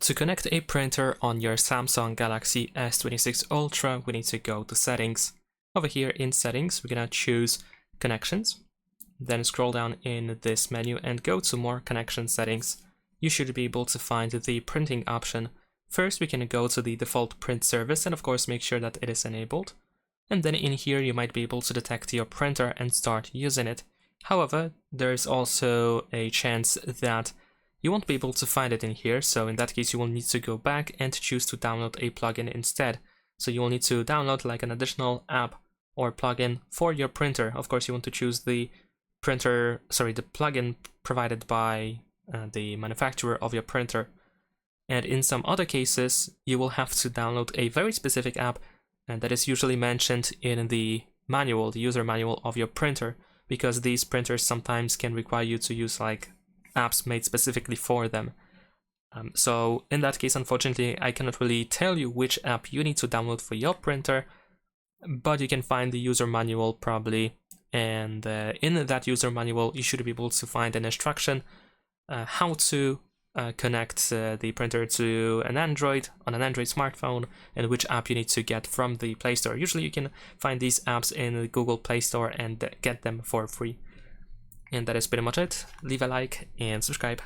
To connect a printer on your Samsung Galaxy S26 Ultra, we need to go to Settings. Over here in Settings, we're gonna choose Connections. Then scroll down in this menu and go to More Connection Settings. You should be able to find the printing option. First, we can go to the default print service and of course make sure that it is enabled. And then in here, you might be able to detect your printer and start using it. However, there's also a chance that you won't be able to find it in here, so in that case you will need to go back and choose to download a plugin instead. So you will need to download like an additional app or plugin for your printer. Of course, you want to choose the plugin provided by the manufacturer of your printer. And in some other cases, you will have to download a very specific app, and that is usually mentioned in the manual, the user manual of your printer, because these printers sometimes can require you to use like apps made specifically for them. So in that case, unfortunately, I cannot really tell you which app you need to download for your printer, but you can find the user manual probably, and in that user manual you should be able to find an instruction how to connect the printer to an Android smartphone, and which app you need to get from the Play Store. Usually you can find these apps in the Google Play Store and get them for free. And that is pretty much it. Leave a like and subscribe.